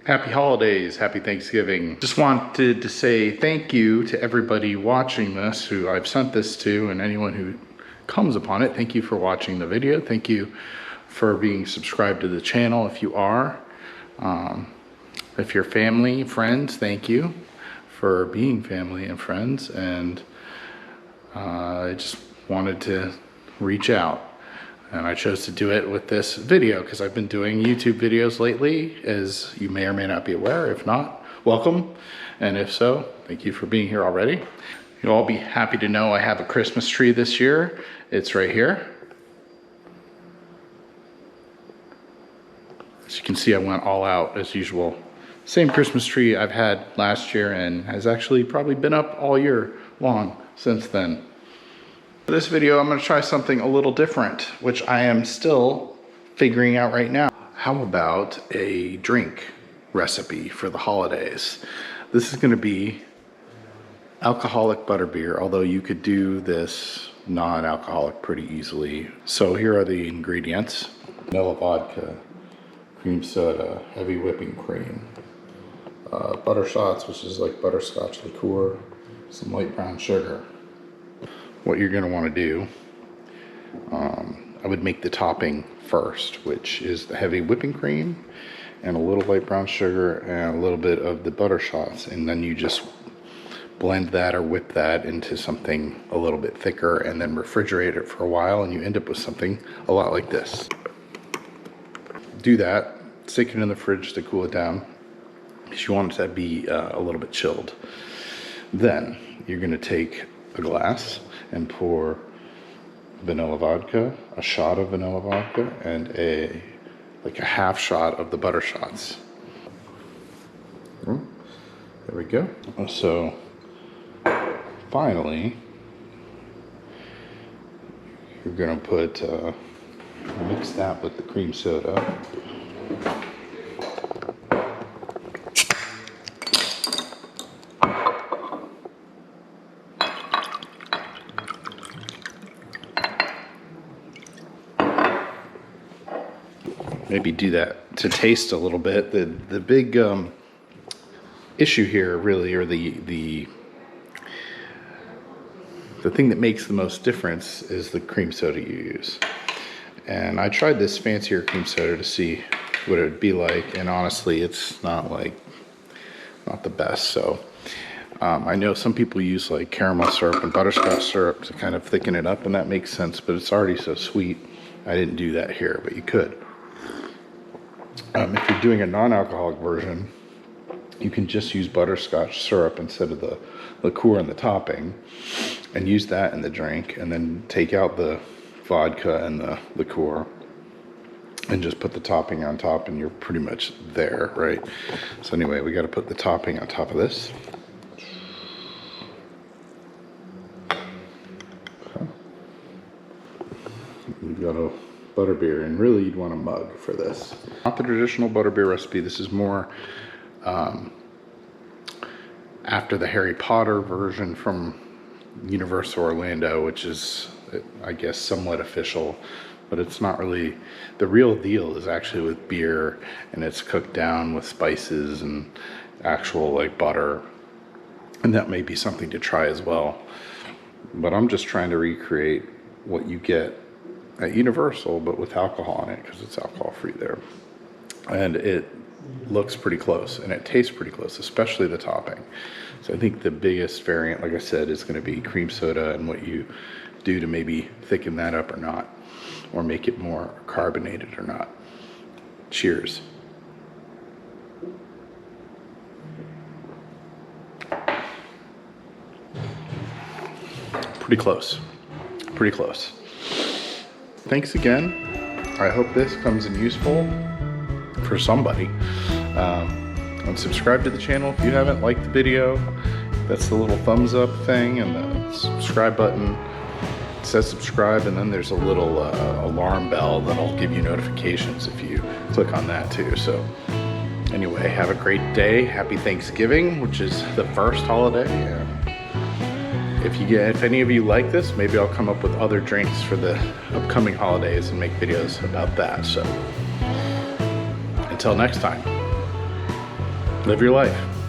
Happy holidays, happy Thanksgiving. Just wanted to say thank you to everybody watching this, who I've sent this to, and anyone who comes upon it. Thank you for watching the video. Thank you for being subscribed to the channel if you are. If you're family, friends, thank you for being family and friends. And I just wanted to reach out. And I chose to do it with this video because I've been doing YouTube videos lately, as you may or may not be aware. If not, welcome. And if so, thank you for being here already. You'll all be happy to know I have a Christmas tree this year. It's right here. As you can see, I went all out as usual. Same Christmas tree I've had last year and has actually probably been up all year long since then. For this video, I'm going to try something a little different, which I am still figuring out right now. How about a drink recipe for the holidays? This is going to be alcoholic butterbeer, although you could do this non-alcoholic pretty easily. So here are the ingredients: vanilla vodka, cream soda, heavy whipping cream, butter shots, which is like butterscotch liqueur, some light brown sugar. What you're going to want to do, I would make the topping first, which is the heavy whipping cream and a little light brown sugar and a little bit of the butter shots, and then you just blend that or whip that into something a little bit thicker and then refrigerate it for a while, and you end up with something a lot like this. Do that, stick it in the fridge to cool it down because you want it to be a little bit chilled. Then you're going to take a glass and pour vanilla vodka, a shot of vanilla vodka, and a half shot of the butter shots. There we go. So finally, you're gonna mix that with the cream soda. Maybe do that to taste a little bit. The big issue here really, or the thing that makes the most difference is the cream soda you use. And I tried this fancier cream soda to see what it would be like, and honestly it's not the best. So I know some people use like caramel syrup and butterscotch syrup to kind of thicken it up, and that makes sense, but it's already so sweet. I didn't do that here, but you could. If you're doing a non-alcoholic version, you can just use butterscotch syrup instead of the liqueur in the topping, and use that in the drink, and then take out the vodka and the liqueur and just put the topping on top, and you're pretty much there, right? So anyway, we got to put the topping on top of this. Okay. We've got a butterbeer, and really you'd want a mug for this. Not the traditional butterbeer recipe. This is more after the Harry Potter version from Universal Orlando, which is, I guess, somewhat official, but it's not really. The real deal is actually with beer, and it's cooked down with spices and actual like butter, and that may be something to try as well. But I'm just trying to recreate what you get at Universal, but with alcohol in it, because it's alcohol free there. And it looks pretty close, and it tastes pretty close, especially the topping. So I think the biggest variant, like I said, is going to be cream soda, and what you do to maybe thicken that up or not, or make it more carbonated or not. Cheers. Pretty close. Pretty close. Thanks again. I hope this comes in useful for somebody. And subscribe to the channel if you haven't. Liked the video. That's the little thumbs up thing, and the subscribe button. It says subscribe, and then there's a little alarm bell that'll give you notifications if you click on that too. So anyway, have a great day. Happy Thanksgiving, which is the first holiday. If any of you like this, maybe I'll come up with other drinks for the upcoming holidays and make videos about that. So until next time. live your life.